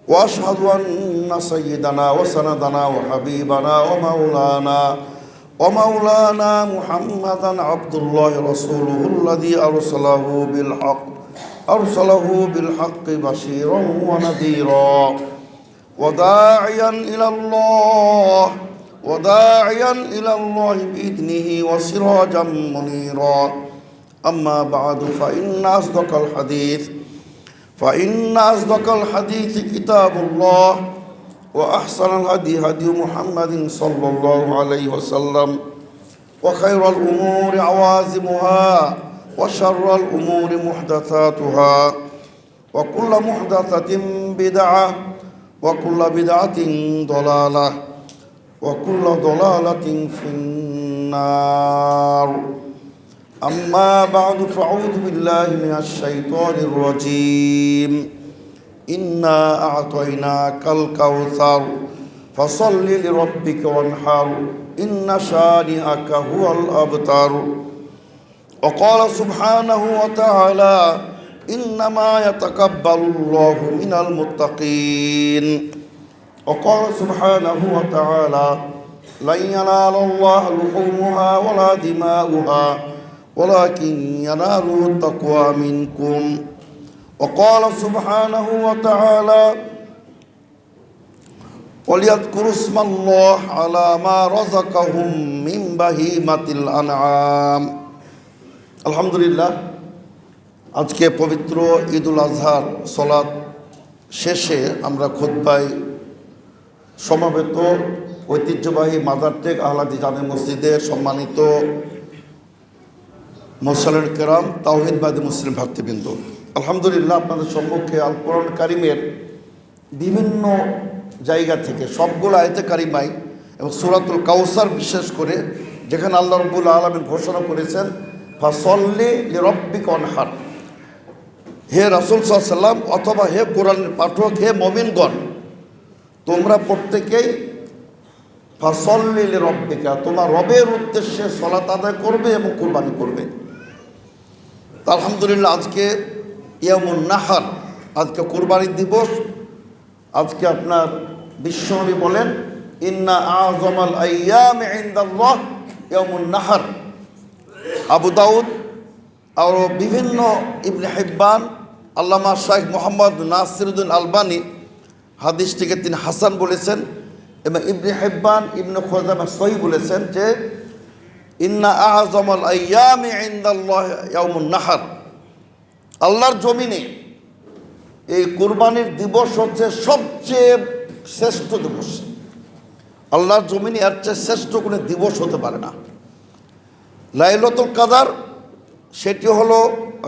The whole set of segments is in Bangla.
وأشهد أن سيدنا وسندنا وحبيبنا ومولانا محمدا عبد الله رسوله الذي أرسله بالحق بشيرا ونذيرا وداعيا إلى الله بإذنه وسراجا منيرا. أما بعد فإن أصدق الحديث كتاب الله وأحسن الهدي هدي محمد صلى الله عليه وسلم وخير الأمور عوازمها وشر الأمور محدثاتها وكل محدثة بدعة وكل بدعة ضلالة وكل ضلالة في النار. أما بعد فأعوذ بالله من الشيطان الرجيم. إنا أعطيناك الكوثر فصل لربك وانحر إن شانئك هو الأبتر. وقال سبحانه وتعالى إنما يتقبل الله من المتقين. وقال سبحانه وتعالى لن ينال الله لحومها ولا دماؤها ولكن يناله التقوى منكم. وقال سبحانه وتعالى وليذكروا اسم الله على ما رزقهم من بهيمة الأنعام. আলহামদুলিল্লাহ, আজকে পবিত্র ঈদুল আজহার সলাত শেষে আমরা খুতবায় সমাবেত ঐতিহ্যবাহী মাদারটেক আহলাদি জামে মসজিদের সম্মানিত মুসল্লিন কেরাম, তাওহীদবাদী মুসলিম ভাতৃবৃন্দ, আলহামদুলিল্লাহ আপনাদের সম্মুখে আল কোরআন কারিমের বিভিন্ন জায়গা থেকে সবগুলো আয়াতে কারিমাই এবং সূরাতুল কাউসার বিশেষ করে যেখানে আল্লাহ রাব্বুল আলামিন ঘোষণা করেছেন ফাসল্লি লিরাব্বিকা ওয়ানহার, হে রাসূল সাল্লাল্লাহু আলাইহি ওয়াসাল্লাম অথবা হে কোরআনের পাঠক, হে মুমিনগণ, তোমরা প্রত্যেকেই ফাসল্লি লিরাব্বিকা, তোমার রবের উদ্দেশ্যে সালাত আদায় করবে এবং কুরবানি করবে। আলহামদুলিল্লাহ, আজকে ইয়ামুন নাহার, আজকে কুরবানির দিবস। আজকে আপনার বিশ্বনবী বলেন ইন্না আযমাল আইয়ামি ইনদাল্লাহ ইয়ামুন নাহার। আবু দাউদ আর বিভিন্ন ইবনে হিব্বান, আল্লামা শাইখ মোহাম্মদ নাসিরুদ্দিন আলবানী হাদিসটিকে তিনি হাসান বলেছেন এবং ইবনে হিব্বান ইবনে খুজাইমা সহিহ বলেছেন যে ইন্না আযমাল আইয়ামি ইনদাল্লাহ ইয়ামুন নাহার। আল্লাহর জমিনে এই কুরবানির দিবস হচ্ছে সবচেয়ে শ্রেষ্ঠ দিবস। আল্লাহর জমিনে এর চেয়ে শ্রেষ্ঠ কোনো দিবস হতে পারে না। লাইলাতুল কদর সেটি হলো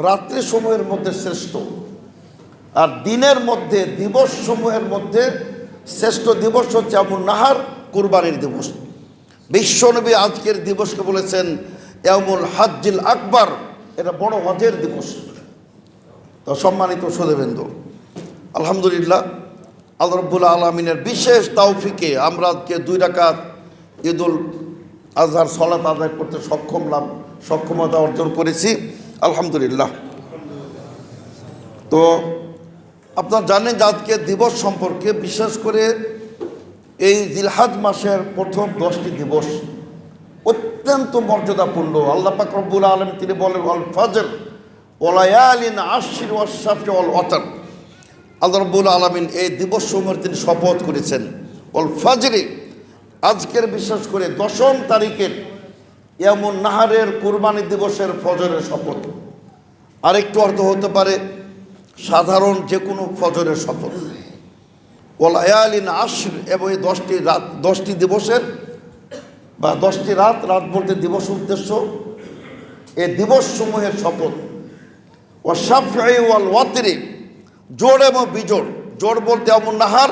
রাত্রি সময়ের মধ্যে শ্রেষ্ঠ, আর দিনের মধ্যে দিবস সমূহের মধ্যে শ্রেষ্ঠ দিবস হচ্ছে ইয়ামুন নাহার, কুরবানির দিবস। বিশ্বনবী আজকের দিবসকে বলেছেন ইয়ামুল হাজ্জিল আকবার, এটা বড় হজের দিবস। তো সম্মানিত সুধীবৃন্দ, আলহামদুলিল্লাহ আল্লাহ রাব্বুল আলামিনের বিশেষ তৌফিকে আমরা আজকে 2 রাকাত ঈদুল আজহার সালাত আদায় করতে সক্ষমতা অর্জন করেছি, আলহামদুলিল্লাহ। তো আপনারা জানেন যে আজকে দিবস সম্পর্কে, বিশেষ করে এই জিলহজ মাসের প্রথম 10টি দিবস অত্যন্ত মর্যাদাপূর্ণ। আল্লাহ পাক রব্বুল আলামিন তিনি বলেন ওয়াল ফাজর ওয়া লায়ালিন আশর ওয়াশ শাফি ওয়াল ওয়াতর। আল্লাহ রাব্বুল আলামিন এই দিবসসমূহের তিনি শপথ করেছেন ওয়াল ফাজরে, আজকের বিশেষ করে 10ম তারিখের ইয়ামুন নাহারের কুরবানি দিবসের ফজরের শপথ। আরেকটু অর্থ হতে পারে সাধারণ যে কোনো ফজরের শপথ। ওয়া লায়ালিন আশর, এবং এই 10টি দিবসের বা 10টি রাত বলতে দিবস উদ্দেশ্য, এই দিবসসমূহের শপথ। ওয়া শাফি ওয়াল ওয়াতরি, জোড় এবং বিজোড়। জোড় বলতে ইয়ামুন নাহার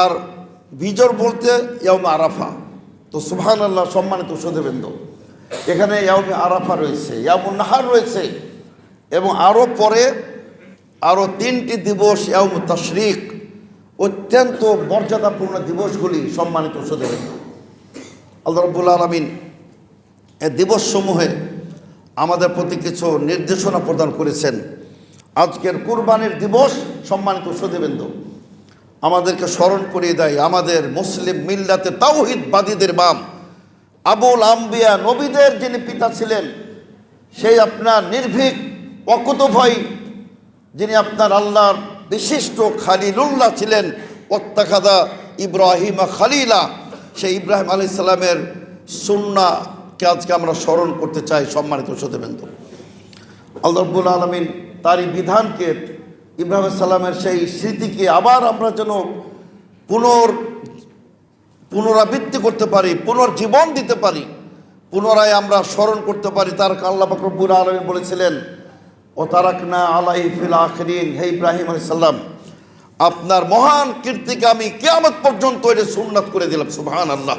আর বিজোড় বলতে ইয়াউমে আরাফা। তো সুবহানাল্লাহ, সম্মানিত সুধীবৃন্দ, এখানে ইয়াউমে আরাফা রয়েছে, ইয়ামুন নাহার রয়েছে এবং আরও পরে আরও 3টি দিবস ইয়াউমে তাশরিক, অত্যন্ত মর্যাদাপূর্ণ দিবসগুলি। সম্মানিত সুধীবৃন্দ, আল্লাহ রাব্বুল আলামিন এই দিবসসমূহে আমাদের প্রতি কিছু নির্দেশনা প্রদান করেছেন। আজকের কুরবানির দিবস, সম্মানিত সুধীবৃন্দ, আমাদেরকে স্মরণ করিয়ে দেয় আমাদের মুসলিম মিল্লাতে তাওহীদবাদীদের ইমাম আবুল আম্বিয়া, নবীদের যিনি পিতা ছিলেন, সেই আপনার নির্ভীক অকুতভয়, যিনি আপনার আল্লাহর বিশিষ্ট খালিলুল্লাহ ছিলেন, ওয়াত্তাখাযা ইব্রাহিমা খালিলা, সেই ইব্রাহিম আলাইহিস সালামের সুন্নাহকে আজকে আমরা স্মরণ করতে চাই। সম্মানিত শ্রোতাবৃন্দ, আল্লাহ রাব্বুল আলামিন তারই বিধানকে, ইব্রাহিম আলাইহিস সালামের সেই স্মৃতিকে আবার আমরা যেন পুনরাবৃত্তি করতে পারি, পুনর্জীবন দিতে পারি, পুনরায় আমরা স্মরণ করতে পারি। তার আল্লাহ পাক রব্বুল আলামিন বলেছিলেন, ও তারাকনা আলাইহি ফিল আখিরিন, হে ইব্রাহিম আলাইহিস সালাম, আপনার মহান কীর্তিকে আমি কিয়ামত পর্যন্ত এটা সুন্নাত করে দিলাম। সুবহানাল্লাহ।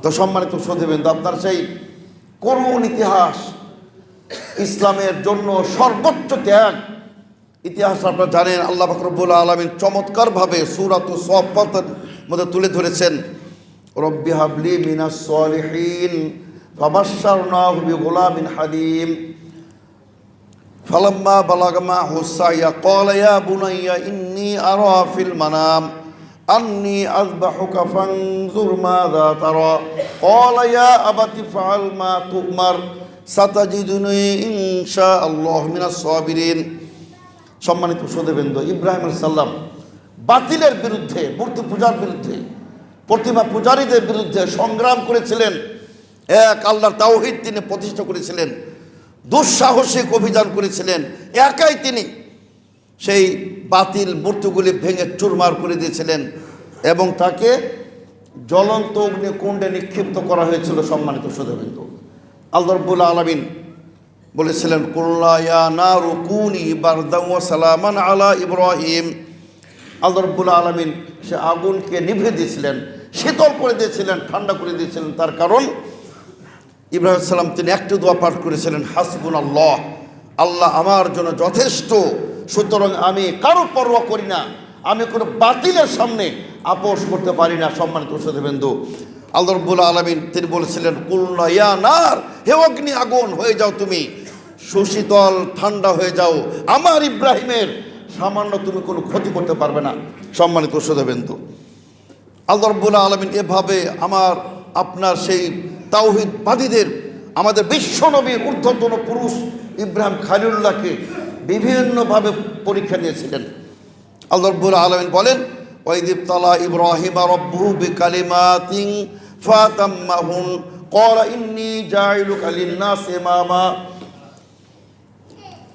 তো সম্মানিত শ্রোতাবৃন্দ, আপনার সেই করুণ ইতিহাস, ইসলামের জন্য সর্বোচ্চ ত্যাগ ইতিহাস আপনারা জানেন। আল্লাহ পাক রব্বুল আলামিন চমৎকারভাবে সূরাতুস সাফফাতের মধ্যে তুলে ধরেছেন, রব্বি হাবলি মিনাস সালিহিন ফাবাশশারনাহু বিগুলামিন হালিম ফালাম্মা বালাগা মা'হু সা'য়া ক্বালা ইয়া বুনাইয়া ইন্নী আরা ফিল মানাম আন্নী আযবাহুকা ফানজুর মাযা তারা ক্বালা ইয়া আবাতি ফাআল মা তু'মার সাতাজিদুনি ইনশাআল্লাহু মিনাস সাবিরিন। সম্মানিত শ্রোতাবৃন্দ, ইব্রাহিম আলাইহিস সালাম বাতিলের বিরুদ্ধে, মূর্তি পূজার বিরুদ্ধে, প্রতিমা পূজারীদের বিরুদ্ধে সংগ্রাম করেছিলেন। এক আল্লাহর তাওহীদ তিনি প্রতিষ্ঠা করেছিলেন, দুঃসাহসিক অভিযান করেছিলেন। একাই তিনি সেই বাতিল মূর্তিগুলি ভেঙে চুরমার করে দিয়েছিলেন এবং তাকে জ্বলন্ত অগ্নিকুণ্ডে নিক্ষিপ্ত করা হয়েছিল। সম্মানিত শ্রোতাবৃন্দ, আল্লাহ রাব্বুল আলামিন বলেছিলেন, কুল্লা ইয়া নারু কুনি বারদান ওয়া সালামান আলা ইব্রাহিম। আল্লাহ রাব্বুল আলামিন সে আগুনকে নিভিয়ে দিয়েছিলেন, শীতল করে দিয়েছিলেন, ঠান্ডা করে দিয়েছিলেন। তার কারণ ইব্রাহিম সালাম তিনি একটি দোয়া পাঠ করেছিলেন, হাসবুনাল্লাহ, আল্লাহ আমার জন্য যথেষ্ট, সুতরাং আমি কারো পরোয়া করি না, আমি কোনো বাতিলের সামনে আপোষ করতে পারি না। সম্মানিত শ্রোতাবৃন্দ, আল্লাহ রাব্বুল আলামিন তিনি বলেছিলেন, কুল্লা ইয়া নার, হে অগ্নি আগুন হয়ে যাও, তুমি সুশীতল ঠান্ডা হয়ে যাও, আমার ইব্রাহিমের সামান্য তুমি কোনো ক্ষতি করতে পারবে না। সম্মানিত শ্রোতাবৃন্দ, আল্লাহ রাব্বুল আলামিন এভাবে আমার আপনার সেই তাওহীদবাদীদের, আমাদের বিশ্বনবীর ঊর্ধ্বতন পুরুষ ইব্রাহিম খলিলুল্লাহকে বিভিন্নভাবে পরীক্ষা নিয়েছিলেন। আল্লাহ রাব্বুল আলামিন বলেন, ওয়াইদ ইবতালা ইব্রাহিমা রাব্বুহু বিকালিমাতিন ফাতাম্মাহুন ক্বালা ইন্নী জাইলুকা লিন-নাসি ইমামা।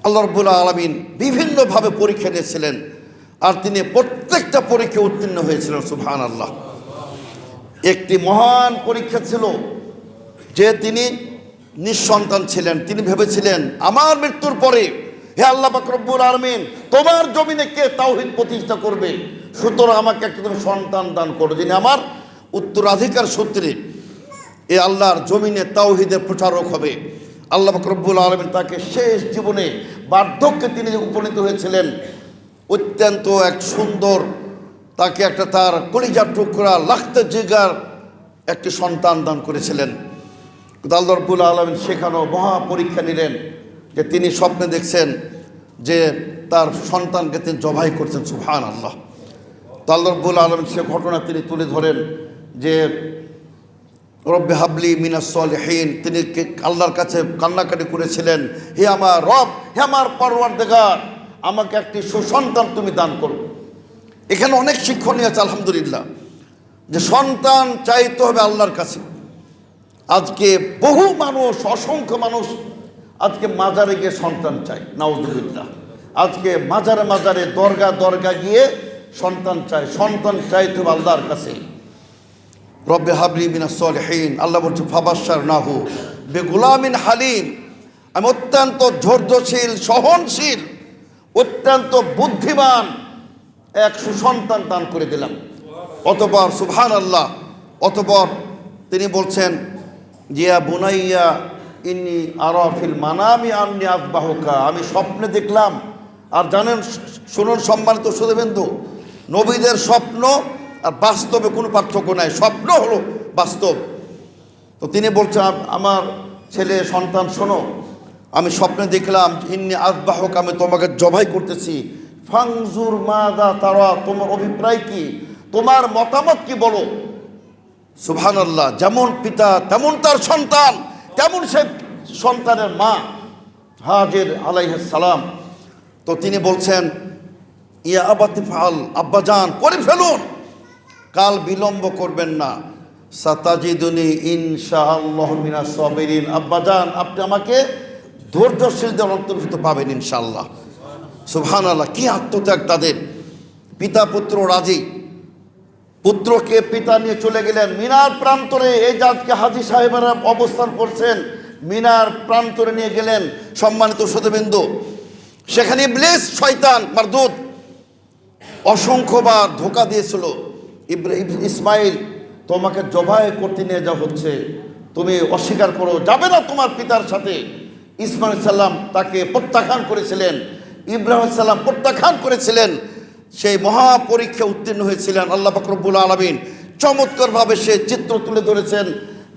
আল্লাহ রাব্বুল আলামিন বিভিন্নভাবে পরীক্ষা নিয়েছিলেন আর তিনি প্রত্যেকটা পরীক্ষা উত্তীর্ণ হয়েছিলেন। সুবহানাল্লাহ। একটি মহান পরীক্ষা ছিল যে তিনি নিঃসন্তান ছিলেন। তিনি ভেবেছিলেন, আমার মৃত্যুর পরে হে আল্লাহ পাক রব্বুল আলামিন, তোমার জমিনে কে তাওহীদ প্রতিষ্ঠা করবে, সুতরাং আমাকে একটা তুমি সন্তান দান করো, যিনি আমার উত্তরাধিকার সূত্রে এ আল্লাহর জমিনে তাওহীদের প্রচারক হবে। আল্লাহ পাক রব্বুল আলামিন তাকে শেষ জীবনে বার্ধক্যে তিনি উপনীত হয়েছিলেন, অত্যন্ত এক সুন্দর, তাকে একটা তার কলিজার টুকরা লাখতে জিগার একটি সন্তান দান করেছিলেন। আল্লাহ রাব্বুল আলামিন সেখানেও মহা পরীক্ষা নিলেন, যে তিনি স্বপ্নে দেখছেন যে তার সন্তানকে তিনি জবাই করছেন। সুবহানাল্লাহ। তো আল্লাহ রাব্বুল আলামিন সে ঘটনা তিনি তুলে ধরেন যে রব্বি হাবলি মিনাস সালিহিন, তিনি আল্লাহর কাছে কান্নাকাটি করেছিলেন, হে আমার রব, হে আমার পরওয়ারদিগার, আমাকে একটি সুসন্তান তুমি দান করো। এখানে অনেক শিক্ষণীয় আছে আলহামদুলিল্লাহ, যে সন্তান চাইতে হবে আল্লাহর কাছে। আজকে বহু মানুষ, অসংখ্য মানুষ আজকে মাজারে গিয়ে সন্তান চায়, নাউযুবিল্লাহ। আজকে মাজারে মাজারে দরগা গিয়ে সন্তান চায়। সন্তান চাইতে হবে আল্লাহর কাছে। রব্বি হাবলি মিনাস সালিহিন, আল্লাহ বলছে ফাবাশশারনাহু বিগুলামিন হালিম, আমি অত্যন্ত ধৈর্যশীল, সহনশীল, অত্যন্ত বুদ্ধিমান এক সুসন্তান দান করে দিলাম। অতঃপর সুবহানাল্লাহ, অতঃপর তিনি বলছেন, জিয়া বুনাইয়া ইন্নী আরা ফিল মানামি আন্নী আযবাহুকা, আমি স্বপ্নে দেখলাম। আর জানেন, শুনুন সম্মানিত শ্রোতাবৃন্দ, নবীদের স্বপ্ন আর বাস্তবে কোনো পার্থক্য নাই, স্বপ্ন হলো বাস্তব। তো তিনি বলছেন, আমার ছেলে সন্তান শোনো, আমি স্বপ্নে দেখলাম ইন্নী আযবাহুকা, আমি তোমাকে জবাই করতেছি, ফাংজুর মাযা তারা, তোমার অভিপ্রায় কি, তোমার মতামত কি বলো। সুবহানাল্লাহ। যেমন পিতা তেমন তার সন্তান, তেমন সে সন্তানের মা হাজের আলাইহিস সালাম। তো তিনি বলছেন, ইয়া আবাতি ফাল, আব্বাজান করে ফেলুন, কাল বিলম্ব করবেন না। সাতাজিদুনি ইনশাআল্লাহ মিনাস সাবিরিন, আব্বাজান আপনি আমাকে ধৈর্যশীলদের অন্তর্ভুক্ত পাবেন ইনশাআল্লাহ। সুবহানাল্লাহ, কি আত্মত্যাগ তাদের। পিতা পুত্র রাজি, পুত্রকে পিতা নিয়ে চলে গেলেন মিনার প্রান্তরে। এই যে আজকে হাজী সাহেবেরা অবস্থান করছেন, মিনার প্রান্তরে নিয়ে গেলেন সম্মানিত শ্রোতাবৃন্দ। সেখানে ইবলিস শয়তান মারদুদ অসংখ্যবার ধোঁকা দিয়েছিল। ইসমাইল, তোমাকে জবাই করতে নিয়ে যাওয়া হচ্ছে, তুমি অস্বীকার করো, যাবে না তোমার পিতার সাথে। ইসমাইল সাল্লাম তাকে প্রত্যাখ্যান করেছিলেন, ইব্রাহিম সাল্লাম প্রত্যাখ্যান করেছিলেন। সেই মহা পরীক্ষা উত্তীর্ণ হয়েছিলেন। আল্লাহ পাক রব্বুল আলামিন চমৎকারভাবে সে চিত্র তুলে ধরেছেন।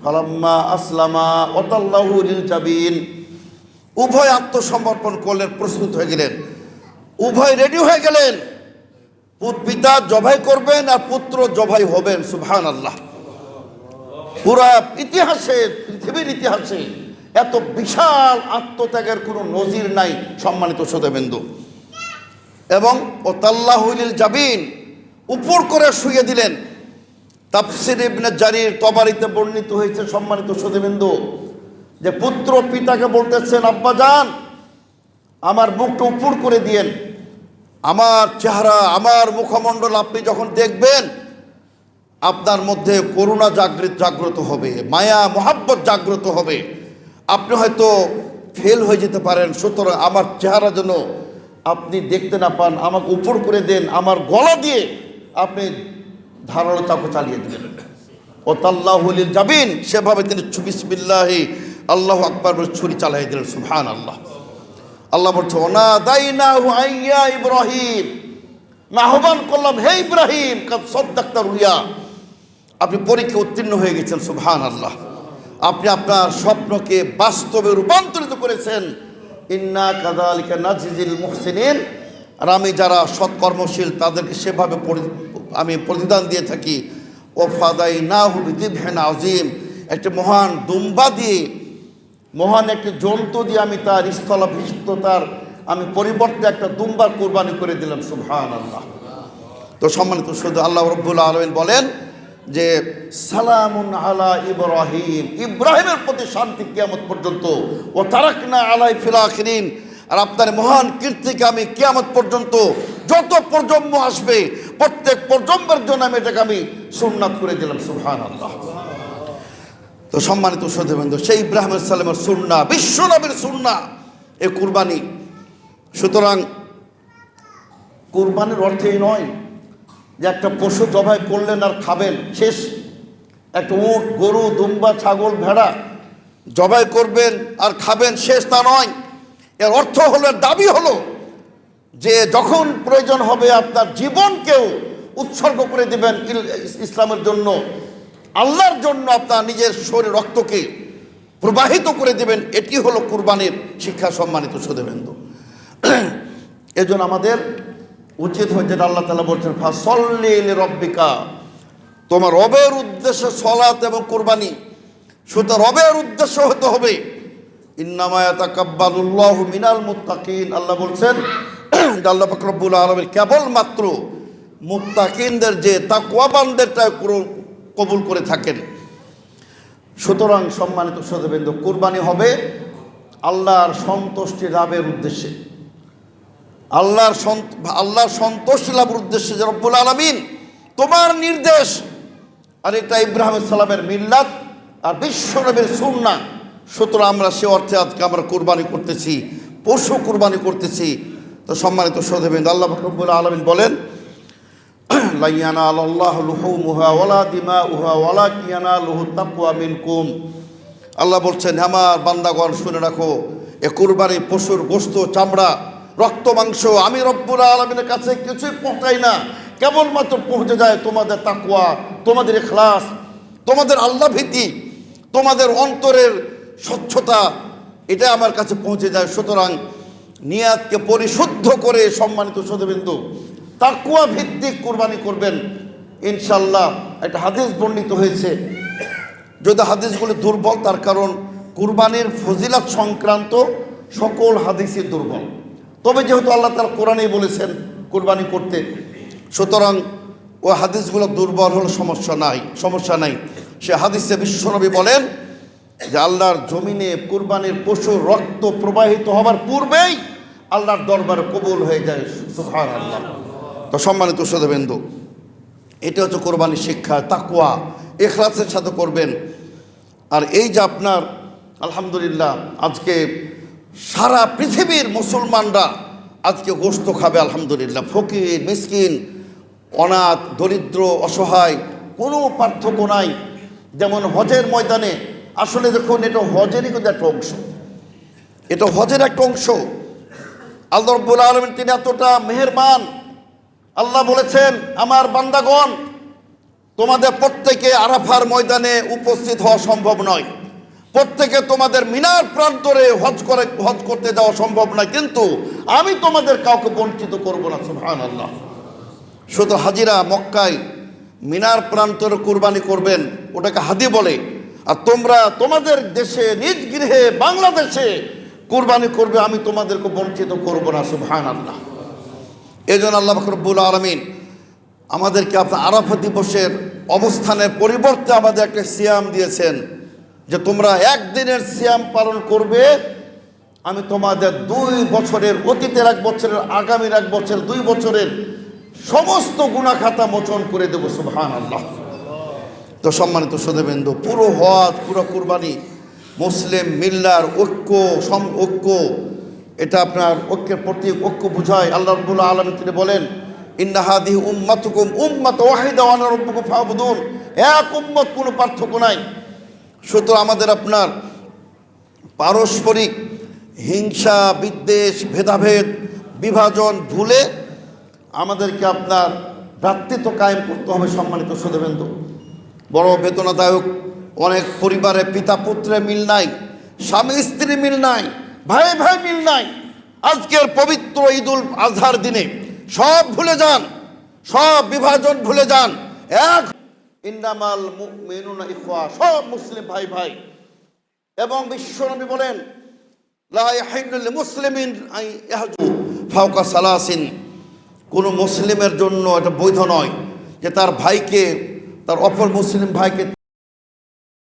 ফালাম্মা আসলামা ওয়াতাল্লাহু লিল জাবিন, উভয় আত্মসমর্পণ করলেন, প্রস্তুত হয়ে গেলেন, উভয় রেডি হয়ে গেলেন। পিতা জবাই করবেন আর পুত্র জবাই হবেন। সুবহানাল্লাহ। পুরা ইতিহাসে, পৃথিবীর ইতিহাসে এত বিশাল আত্মত্যাগের কোনো নজির নাই সম্মানিত শ্রোতাবৃন্দু। এবং ওয়াতাল্লাহু লিল জাবিন, উপর করে শুয়ে দিলেন। তাফসীর ইবনে জারির তবারিতে বর্ণিত হয়েছে সম্মানিত শ্রোতাবৃন্দু, যে পুত্র পিতাকে বলতেছেন, আব্বাজান আমার মুখটা উপর করে দিয়েন, আমার চেহারা, আমার মুখমণ্ডল আপনি যখন দেখবেন আপনার মধ্যে করুণা জাগ্রত হবে, মায়া মোহাব্বত জাগ্রত হবে। আপনি হয়তো ফেল হয়ে যেতে পারেন, সুতরাং আমার চেহারা যেন আপনি দেখতে না পান, আমাকে উপর করে দেন, আমার গলা দিয়ে আপনি ধারালো চাকু চালিয়ে দিলেন। ওয়াতাল্লাহু লিল জাবিন, সেভাবে তিনি বিসমিল্লাহি আল্লাহু আকবার বলে ছুরি চালিয়ে দিলেন। সুবহানাল্লাহ। আল্লাহ বলছে, ওয়ানাদাইনাহু আইয়া ইব্রাহিম, আহ্বান করলাম, হে ইব্রাহিম, কাদ সাদ্দাকতা রুয়া, আপনি পরীক্ষা উত্তীর্ণ হয়ে গেছেন। সুবহানাল্লাহ। আপনি আপনার স্বপ্নকে বাস্তবে রূপান্তরিত করেছেন। ইন্না কাযালিকা নাজিজিল মুহসিনিন, আর আমি যারা সৎকর্মশীল তাদেরকে সেভাবে আমি প্রতিদান দিয়ে থাকি। ওয়াফাদাইনাহু বিযিবহিন আযীম, একটা মহান দুম্বা দিয়ে, মহান একটি জন্তু দিয়ে আমি তার স্থলাভিষিক্ততার আমি পরিবর্তে একটা দুম্বার কোরবানি করে দিলাম। সুবহানাল্লাহ। তো সম্মানিত শুধু আল্লাহ রাব্বুল আলামিন বলেন যে সালামুন আলা ইব্রাহিম, ইব্রাহিমের প্রতি শান্তি কিয়ামত পর্যন্ত। ও তারাকনা আলাই ফিল আখিরিন, আর আপনার মহান কীর্তিকে আমি কিয়ামত পর্যন্ত যত প্রজন্ম আসবে প্রত্যেক প্রজন্মের জন্য আমি এটাকে আমি সুন্নাত করে দিলাম। সুবহানাল্লাহ। তো সম্মানিত শ্রোতাবৃন্দ, সেই ইব্রাহিম আলাইহিস সালামের সুন্নাহ, বিশ্ব নবীর সুন্নাহ এই কুরবানি। সুতরাং কুরবানির অর্থেই নয় যে একটা পশু জবাই করলেন আর খাবেন, শেষ। একটা উট, গরু, দুম্বা, ছাগল, ভেড়া জবাই করবেন আর খাবেন, শেষ, তা নয়। এর অর্থ হলো, দাবি হলো যে যখন প্রয়োজন হবে আপনার জীবনকেও উৎসর্গ করে দেবেন ইসলামের জন্য, আল্লাহর জন্য আপনার নিজের শরীর রক্তকে প্রবাহিত করে দেবেন। এটি হলো কুরবানির শিক্ষা সম্মানিত শ্রোতাবৃন্দ। এজন্য আমাদের উচিত হয়েছে, আল্লাহ তাআলা বলছেন, ফাসল্লি লিরাব্বিকা, তোমার রবের উদ্দেশ্যে সালাত এবং কুরবানি। সুতরাং রবের উদ্দেশ্য হতে হবে ইন্নামা ইয়াতাকাব্বালুল্লাহু মিনাল মুত্তাকিন। আল্লাহ বলছেন, আল্লাহ পাক রব্বুল আলামিন কেবলমাত্র মুত্তাকিনদের, যে তাকওয়াবানদেরটা কবুল করে থাকেন। সুতরাং সম্মানিত শ্রোতাবৃন্দ, কুরবানি হবে আল্লাহর সন্তুষ্টি লাভের উদ্দেশ্যে, আল্লাহর সন্তুষ্টি লাভের উদ্দেশ্যে। যে রব্বুল আলামিন তোমার নির্দেশ, আর এটা ইব্রাহিম আলাইহিস সালামের মিল্লাত আর বিশ্ব নবীর সুন্নাহ। সুতরাং আমরা সে অর্থে আজকে আমরা কুরবানি করতেছি, পশু কুরবানি করতেছি। তো সম্মানিত শ্রোতাবৃন্দ, আল্লাহ রব্বুল আলামিন বলেন, লা ইয়ানালাল্লাহু লুহুমুহা ওয়ালা দিমাউহা ওয়ালাকিন ইয়ানালুহু তাকওয়া মিনকুম। আল্লাহ বলছেন, আমার বান্দাগণ শুনে রাখো, এ কুরবানি পশুর গোশত, চামড়া, রক্ত, মাংস আমি রব্বুল আলামিনের কাছে কিছুই পৌঁছাই না, কেবলমাত্র পৌঁছে যায় তোমাদের তাকওয়া, তোমাদের ইখলাস, তোমাদের আল্লাহ ভীতি, তোমাদের অন্তরের স্বচ্ছতা, এটা আমার কাছে পৌঁছে যায়। সুতরাং নিয়াতকে পরিশুদ্ধ করে সম্মানিত শ্রোতাবৃন্দ তাকওয়া ভিত্তিক কুরবানি করবেন। ইনশাল্লাহ একটা হাদিস বর্ণিত হয়েছে, যদি হাদিসগুলি দুর্বল, তার কারণ কুরবানির ফজিলত সংক্রান্ত সকল হাদিসই দুর্বল। তবে যেহেতু আল্লাহ তাআলা কোরআনেই বলেছেন কুরবানি করতে, সুতরাং ও হাদিসগুলো দুর্বল হলে সমস্যা নাই। সে হাদিসে বিশ্বনবী বলেন যে আল্লাহর জমিনে কুরবানির পশুর রক্ত প্রবাহিত হবার পূর্বেই আল্লাহর দরবারে কবুল হয়ে যায়। সুবহানাল্লাহ। তো সম্মানিত শ্রোতাবৃন্দ, এটা হচ্ছে কোরবানির শিক্ষা। তাকওয়া ইখলাসের সাথে করবেন। আর এই যে আপনার আলহামদুলিল্লাহ আজকে সারা পৃথিবীর মুসলমানরা আজকে গোশত খাবে আলহামদুলিল্লাহ। ফকির, মিসকিন, অনাথ, দরিদ্র, অসহায়, কোনো পার্থক্য নাই। যেমন হজের ময়দানে আসলে দেখুন, এটা হজেরই কিন্তু একটা অংশ, এটা হজের একটা অংশ। আল্লাহ রাব্বুল আলামিন তিনি এতটা মেহেরবান। আল্লাহ বলেছেন, আমার বান্দাগণ, তোমাদের প্রত্যেকে আরাফার ময়দানে উপস্থিত হওয়া সম্ভব নয়, প্রত্যেকে তোমাদের মিনার প্রান্তরে হজ করতে যাওয়া সম্ভব নয়, কিন্তু আমি তোমাদের কাউকে বঞ্চিত করব না। সুবহানাল্লাহ। শুধু হাজিরা মক্কায় মিনার প্রান্তরে কুরবানি করবেন, ওটাকে হাদি বলে। আর তোমরা তোমাদের দেশে নিজ গৃহে বাংলাদেশে কুরবানি করবে, আমি তোমাদেরকে বঞ্চিত করব না। সুবহানাল্লাহ। এই জন্য আল্লাহ রাব্বুল আলামিন আমাদেরকে আপনার আরাফা দিবসের অবস্থানের পরিবর্তে আমাদের একটা সিয়াম দিয়েছেন, যে তোমরা একদিনের সিয়াম পালন করবে, আমি তোমাদের 2 বছরের, অতীতের 1 বছরের, আগামীর 1 বছর, 2 বছরের সমস্ত গুনাহ খাতা মোচন করে দেব। সুবহানাল্লাহ। তো সম্মানিত শ্রোতাবৃন্দ, পুরো হজ, পুরো কুরবানি মুসলিম মিল্লার ঐক্য, এটা আপনার ঐক্যের প্রতীক, ঐক্য বুঝায়। আল্লাহ রাব্বুল আলামিন তিনি বলেন, ইন্না হাদিহি উম্মাতুকুম উম্মাতুন ওয়াহিদা ওয়া আনা রাব্বুকুম ফা'বুদুন। এক উম্মত, কোনো পার্থক্য নাই। সুতরাং আমাদের আপনার পারস্পরিক হিংসা, বিদ্বেষ, ভেদাভেদ, বিভাজন ভুলে আমাদেরকে আপনার ভ্রাতৃত্ব কায়েম করতে হবে। সম্মানিত শ্রোতাবৃন্দ, বড় বেদনাদায়ক, অনেক পরিবারে পিতা পুত্রে মিল নাই, স্বামী স্ত্রী মিল নাই, ভাই ভাই মিল নাই। আজকের পবিত্র ঈদুল আজহার দিনে সব ভুলে যান, সব বিভাজন ভুলে যান। এক ইন্নামাল মুমিনুনা ইখওয়া, সব মুসলিম ভাই ভাই। এবং বিশ্বনবী বলেন, লা ইয়াহিল্লু লিল মুসলিমিন আন ইয়াহজু ফাওকা সালাসিন। কোন মুসলিমের জন্য এটা বৈধ নয় যে তার ভাইকে, তার অপর মুসলিম ভাইকে